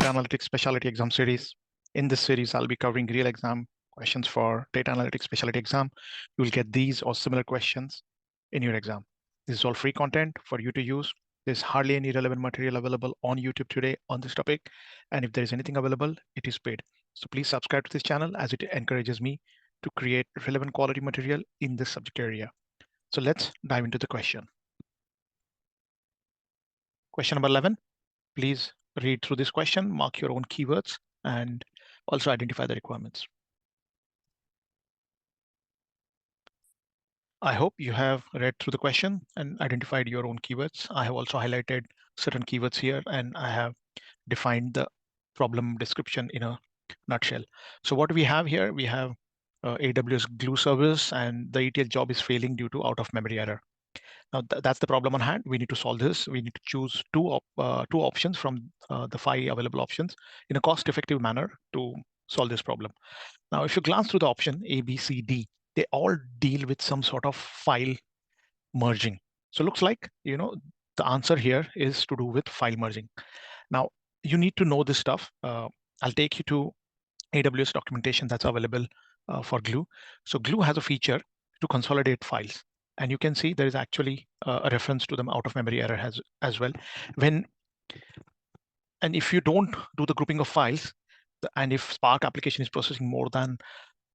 Data Analytics Specialty Exam series. In this series, I'll be covering real exam questions for Data Analytics Specialty Exam. You will get these or similar questions in your exam. This is all free content for you to use. There's hardly any relevant material available on YouTube today on this topic. And if there is anything available, it is paid. So please subscribe to this channel as it encourages me to create relevant quality material in this subject area. So let's dive into the question. Question number 11, please read through this question, mark your own keywords, and also identify the requirements. I hope you have read through the question and identified your own keywords. I have also highlighted certain keywords here, and I have defined the problem description in a nutshell. So what we have here, we have AWS Glue service, and the ETL job is failing due to out-of-memory error. Now that's the problem on hand. We need to solve this. We need to choose two options from the 5 available options in a cost-effective manner to solve this problem. Now, if you glance through the option A, B, C, D, they all deal with some sort of file merging. So it looks like, the answer here is to do with file merging. Now, you need to know this stuff. I'll take you to AWS documentation that's available for Glue. So Glue has a feature to consolidate files. And you can see there is actually a reference to them out-of-memory error as well. And if you don't do the grouping of files, and if Spark application is processing more than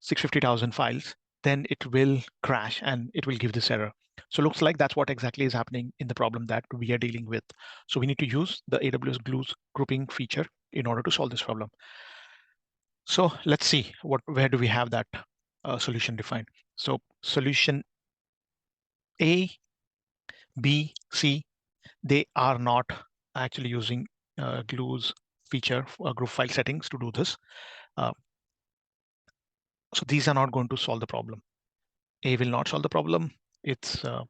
650,000 files, then it will crash and it will give this error. So it looks like that's what exactly is happening in the problem that we are dealing with. So we need to use the AWS Glue's grouping feature in order to solve this problem. So let's see where do we have that solution defined. So solution A, B, C, they are not actually using Glue's feature group file settings to do this. So these are not going to solve the problem. A will not solve the problem. It's to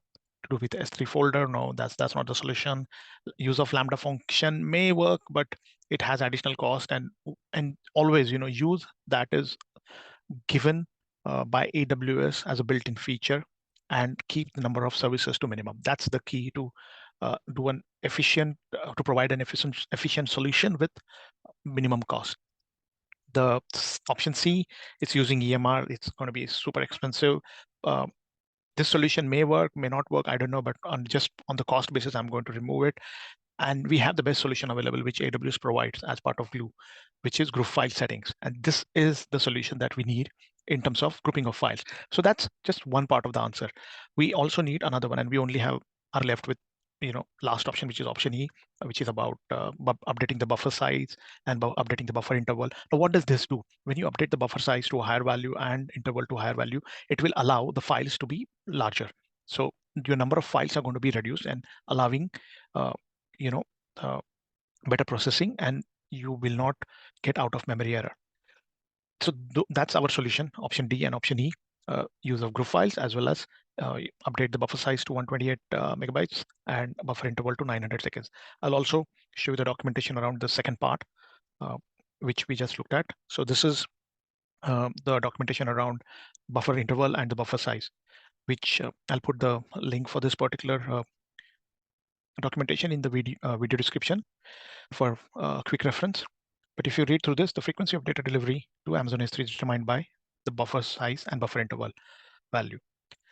do with S3 folder. No, that's not the solution. Use of Lambda function may work, but it has additional cost, and always, use that is given by AWS as a built-in feature, and keep the number of services to minimum. That's the key to do an efficient to provide an efficient solution with minimum cost. The option C, it's using EMR. It's going to be super expensive. This solution may work, may not work, I don't know, but just on the cost basis, I'm going to remove it. And we have the best solution available, which AWS provides as part of Glue, which is group file settings. And this is the solution that we need in terms of grouping of files. So that's just one part of the answer. We also need another one, and we only are left with last option, which is option E, which is about updating the buffer size and updating the buffer interval. Now, what does this do? When you update the buffer size to a higher value and interval to a higher value, it will allow the files to be larger. So your number of files are going to be reduced and allowing better processing, and you will not get out of memory error. So that's our solution, option D and option E. Use of group files, as well as update the buffer size to 128 megabytes and buffer interval to 900 seconds. I'll also show you the documentation around the second part, which we just looked at. So this is the documentation around buffer interval and the buffer size, which I'll put the link for this particular documentation in the video description for quick reference. But if you read through this, the frequency of data delivery to Amazon S3 is determined by the buffer size and buffer interval value.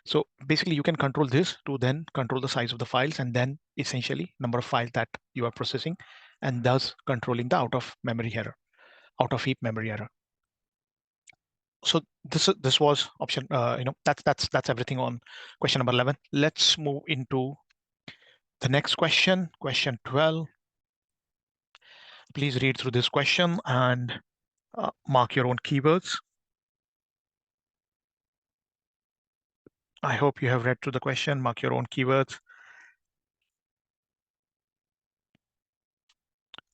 So basically, you can control this to then control the size of the files, and then essentially number of files that you are processing, and thus controlling the out of heap memory error. So this was option. That's everything on question number 11. Let's move into the next question, question 12. Please read through this question and mark your own keywords. I hope you have read through the question, mark your own keywords.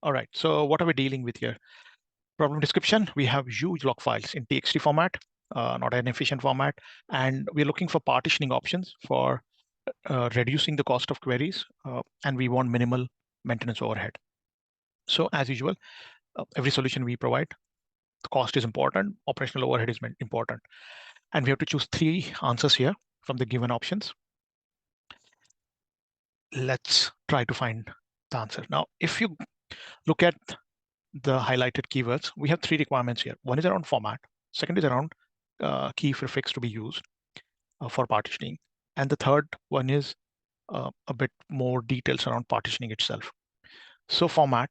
All right, so what are we dealing with here? Problem description, we have huge log files in TXT format, not an efficient format, and we're looking for partitioning options for reducing the cost of queries, and we want minimal maintenance overhead. So as usual, every solution we provide, the cost is important, operational overhead is important. And we have to choose 3 answers here from the given options. Let's try to find the answer. Now, if you look at the highlighted keywords, we have three requirements here. One is around format. Second is around key prefix to be used for partitioning. And the third one is a bit more details around partitioning itself. So format,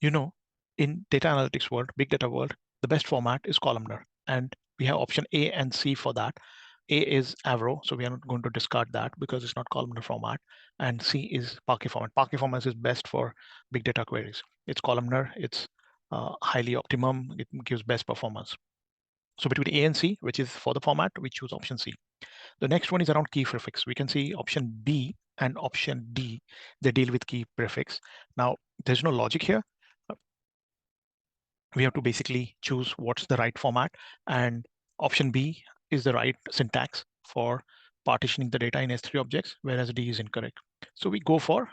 in data analytics world, big data world, the best format is columnar. And we have option A and C for that. A is Avro, so we are not going to discard that because it's not columnar format. And C is Parquet format. Parquet format is best for big data queries. It's columnar, it's highly optimum, it gives best performance. So between A and C, which is for the format, we choose option C. The next one is around key prefix. We can see option B and option D, they deal with key prefix. Now, there's no logic here. We have to basically choose what's the right format, and option B is the right syntax for partitioning the data in S3 objects, whereas D is incorrect. So we go for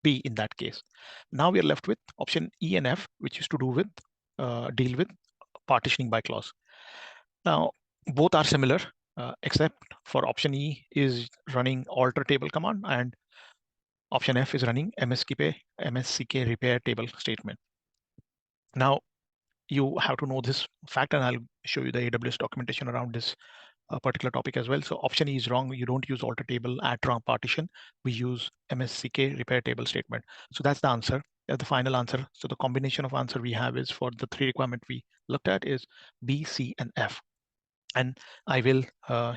B in that case. Now we are left with option E and F, which is to do with deal with partitioning by clause. Now, both are similar, except for option E is running alter table command, and option F is running MSCK repair table statement. Now, you have to know this fact, and I'll show you the AWS documentation around this particular topic as well. So option E is wrong. You don't use alter table at wrong partition. We use MSCK repair table statement. So that's the answer. That's the final answer. So the combination of answer we have is for the three requirement we looked at is B, C, and F. And I will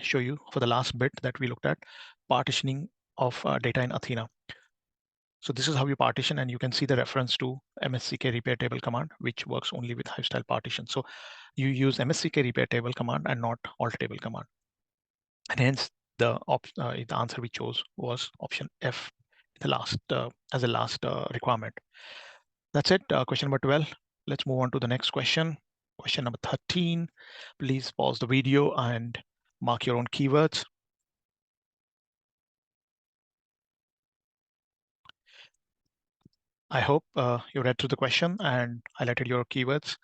show you for the last bit that we looked at partitioning of data in Athena. So this is how you partition, and you can see the reference to MSCK repair table command, which works only with Hive style partition. So you use MSCK repair table command and not alt table command. And hence the answer we chose was option F, the last as a last requirement. That's it. Question number 12. Let's move on to the next question. Question number 13. Please pause the video and mark your own keywords. I hope you read through the question and highlighted your keywords.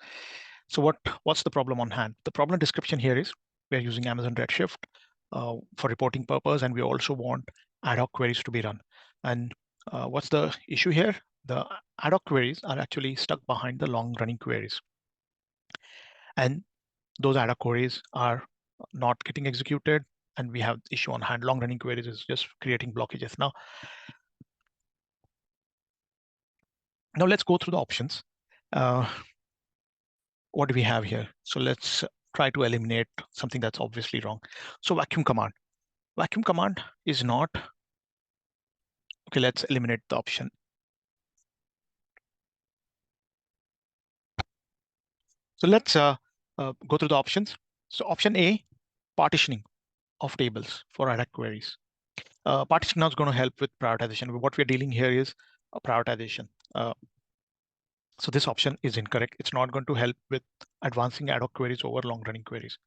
So what's the problem on hand? The problem description here is we're using Amazon Redshift for reporting purpose, and we also want ad hoc queries to be run. And what's the issue here? The ad hoc queries are actually stuck behind the long running queries. And those ad hoc queries are not getting executed, and we have issue on hand. Long running queries is just creating blockages. Now let's go through the options. What do we have here? So let's try to eliminate something that's obviously wrong. So vacuum command. Vacuum command is not, okay, let's eliminate the option. So let's go through the options. So option A, partitioning of tables for ad hoc queries. Partitioning now is going to help with prioritization. What we're dealing here is a prioritization. So this option is incorrect. It's not going to help with advancing ad hoc queries over long running queries.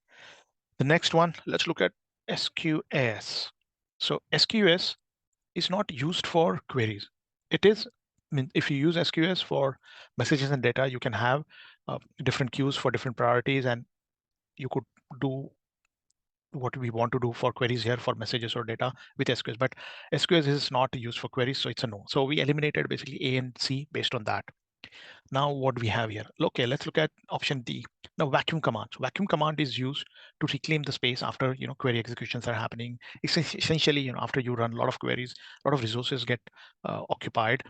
The next one, let's look at SQS. So SQS is not used for queries. It is, if you use SQS for messages and data, you can have different queues for different priorities, and you could do what we want to do for queries here for messages or data with SQS. But SQS is not used for queries, so it's a no. So we eliminated basically A and C based on that. Now what do we have here? Okay, let's look at option D. Now vacuum command. So vacuum command is used to reclaim the space after query executions are happening. Essentially, after you run a lot of queries, a lot of resources get occupied,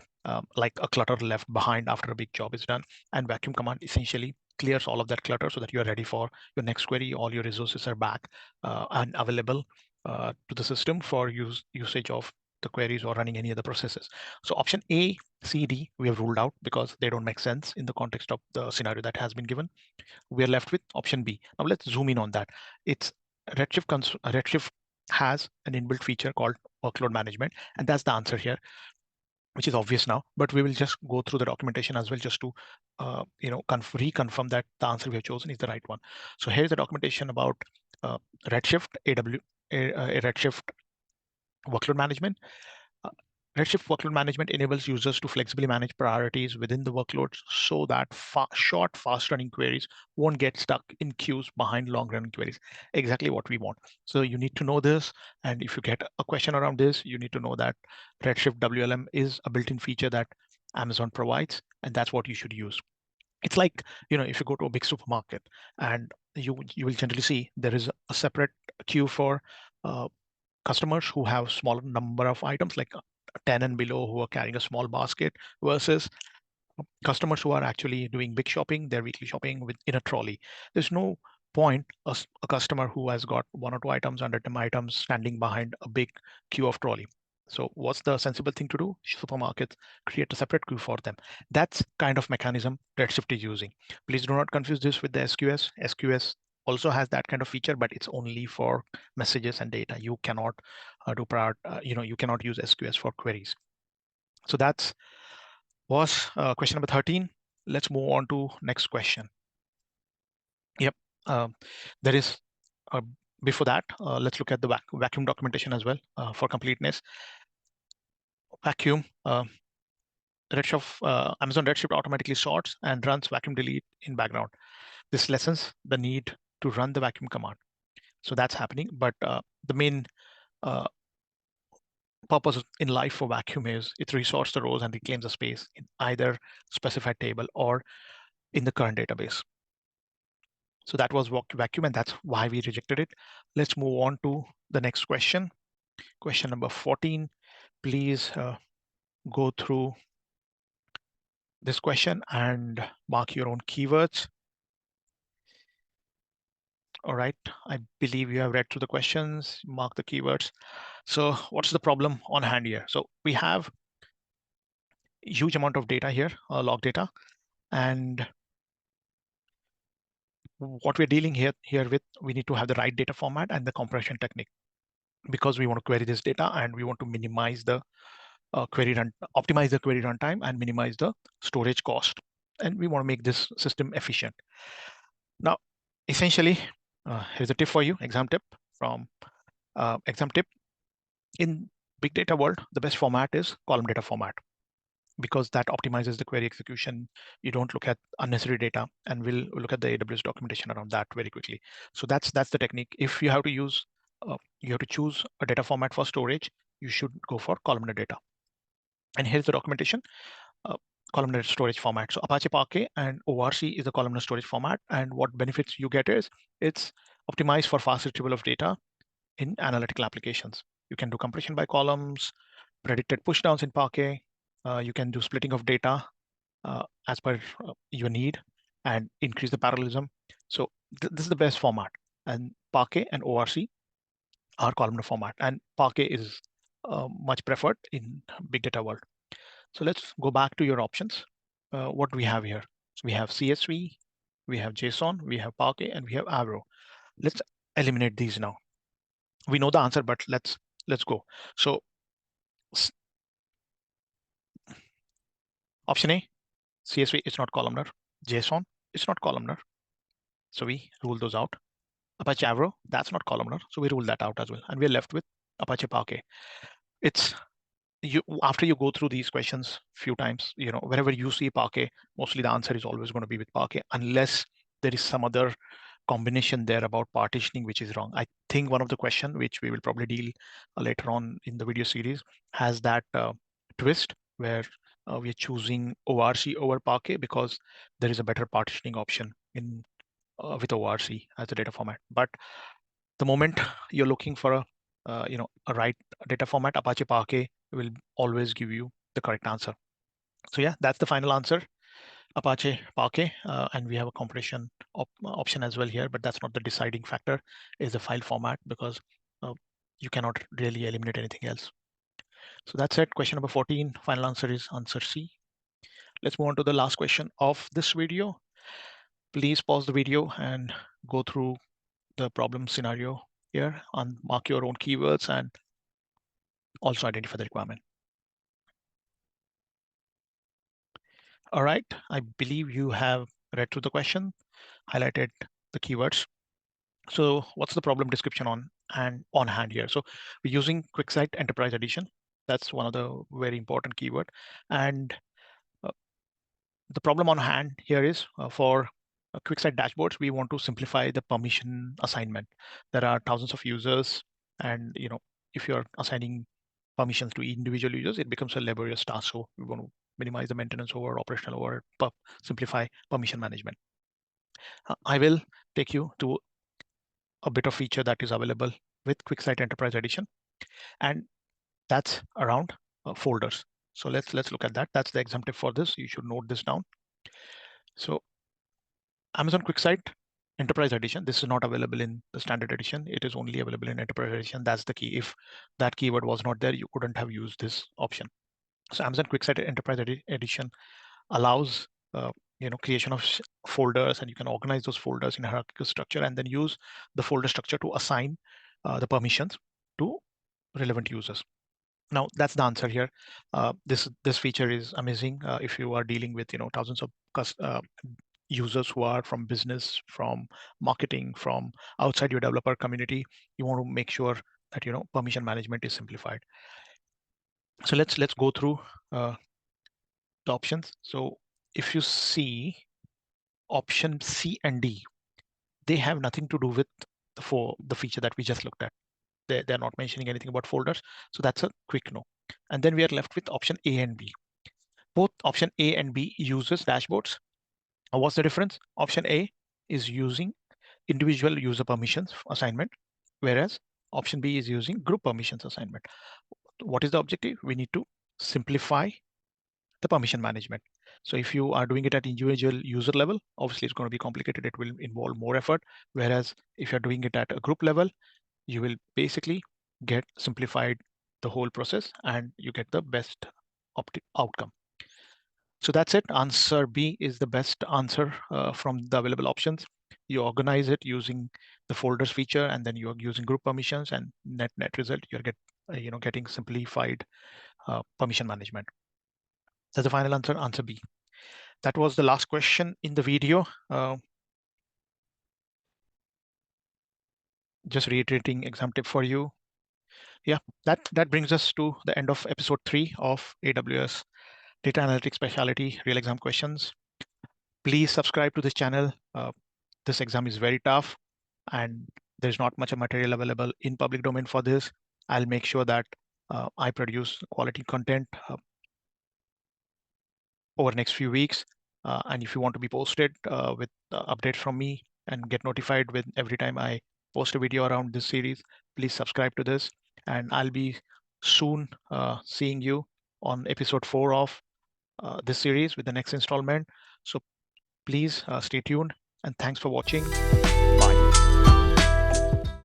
like a clutter left behind after a big job is done. And vacuum command essentially clears all of that clutter so that you are ready for your next query. All your resources are back and available to the system for usage of the queries or running any other processes. So option A, C, D, we have ruled out because they don't make sense in the context of the scenario that has been given. We are left with option B. Now let's zoom in on that. It's Redshift has an inbuilt feature called workload management, and that's the answer here, which is obvious now, but we will just go through the documentation as well just to reconfirm that the answer we have chosen is the right one. So here's the documentation about Redshift Redshift workload management. Redshift workload management enables users to flexibly manage priorities within the workloads so that short, fast-running queries won't get stuck in queues behind long-running queries. Exactly what we want. So you need to know this, and if you get a question around this, you need to know that Redshift WLM is a built-in feature that Amazon provides, and that's what you should use. It's like, if you go to a big supermarket, and you will generally see there is a separate queue for customers who have smaller number of items, like 10 and below, who are carrying a small basket, versus customers who are actually doing big shopping, their weekly shopping in a trolley. There's no point a customer who has got 1 or 2 items, 100 items, standing behind a big queue of trolley. So what's the sensible thing to do? Supermarkets create a separate queue for them. That's kind of mechanism Redshift is using. Please do not confuse this with the SQS. SQS also has that kind of feature, but it's only for messages and data. You cannot you cannot use SQS for queries. So that's was question number 13. Let's move on to next question. Yep, there is, before that, let's look at the vacuum documentation as well for completeness. Vacuum, Amazon Redshift automatically sorts and runs vacuum delete in background. This lessens the need to run the vacuum command. So that's happening, but the main purpose in life for vacuum is it resorts the rows and reclaims the space in either specified table or in the current database. So that was vacuum, and that's why we rejected it. Let's move on to the next question. Question number 14. Please go through this question and mark your own keywords. All right, I believe you have read through the questions, mark the keywords. So what's the problem on hand here? So we have a huge amount of data here, log data, and what we're dealing here with, we need to have the right data format and the compression technique, because we want to query this data and we want to minimize the optimize the query runtime and minimize the storage cost. And we want to make this system efficient. Now, essentially, here's a tip for you, exam tip from exam tip. In big data world, the best format is column data format, because that optimizes the query execution. You don't look at unnecessary data, and we'll look at the AWS documentation around that very quickly. So that's the technique. If you have to use, you have to choose a data format for storage, you should go for columnar data. And here's the documentation, columnar storage format. So Apache Parquet and ORC is the columnar storage format. And what benefits you get is it's optimized for fast retrieval of data in analytical applications. You can do compression by columns, predicted pushdowns in Parquet. You can do splitting of data as per your need and increase the parallelism. So this is the best format. And Parquet and ORC are columnar format. And Parquet is much preferred in big data world. So let's go back to your options. What do we have here? So we have CSV, we have JSON, we have Parquet, and we have Avro. Let's eliminate these now. We know the answer, but let's go. So option A, CSV is not columnar. JSON is not columnar. So we rule those out. Apache Avro, that's not columnar. So we rule that out as well. And we're left with Apache Parquet. It's after you go through these questions a few times, whenever you see Parquet, mostly the answer is always going to be with Parquet, unless there is some other combination there about partitioning which is wrong. I think one of the question which we will probably deal later on in the video series has that twist where we are choosing ORC over Parquet because there is a better partitioning option in with ORC as the data format. But the moment you're looking for a right data format, Apache Parquet will always give you the correct answer. So yeah, that's the final answer, Apache Parquet, and we have a compression option as well here, but that's not the deciding factor, is the file format, because you cannot really eliminate anything else. So that's it. Question number 14, final answer is answer C. Let's move on to the last question of this video. Please pause the video and go through the problem scenario here and mark your own keywords and also identify the requirement. All right, I believe you have read through the question, highlighted the keywords. So what's the problem description on hand here? So we're using QuickSight Enterprise Edition. That's one of the very important keyword. And the problem on hand here is for QuickSight dashboards, we want to simplify the permission assignment. There are thousands of users, and if you're assigning permissions to individual users, it becomes a laborious task. So we want to minimize the maintenance over operational over, simplify permission management. I will take you to a bit of feature that is available with QuickSight Enterprise Edition, and that's around folders. So let's look at that. That's the exemptive for this. You should note this down. So Amazon QuickSight Enterprise Edition, this is not available in the standard edition. It is only available in Enterprise Edition. That's the key. If that keyword was not there, you couldn't have used this option. So Amazon QuickSight Enterprise Edition allows creation of folders, and you can organize those folders in a hierarchical structure and then use the folder structure to assign the permissions to relevant users. Now that's the answer here. This feature is amazing if you are dealing with thousands of users who are from business, from marketing, from outside your developer community. You want to make sure that permission management is simplified. So let's go through the options. So if you see option C and D, they have nothing to do with the feature that we just looked at. They're not mentioning anything about folders, so that's a quick no. And then we are left with option A and B. Both option A and B uses dashboards. What's the difference? Option A is using individual user permissions assignment, whereas option B is using group permissions assignment. What is the objective? We need to simplify the permission management. So if you are doing it at individual user level, obviously it's going to be complicated. It will involve more effort. Whereas if you're doing it at a group level, you will basically get simplified the whole process and you get the best outcome. So that's it. Answer B is the best answer from the available options. You organize it using the folders feature, and then you are using group permissions, and net result you're getting simplified permission management. That's the final answer, answer B. That was the last question in the video. Just reiterating exam tip for you. Yeah, that brings us to the end of episode 3 of AWS Data Analytics Specialty Real Exam Questions. Please subscribe to this channel. This exam is very tough and there's not much of material available in public domain for this. I'll make sure that I produce quality content over the next few weeks. And if you want to be posted with updates from me and get notified with every time I post a video around this series, please subscribe to this. And I'll be soon seeing you on episode 4 of this series with the next installment. So please stay tuned and thanks for watching.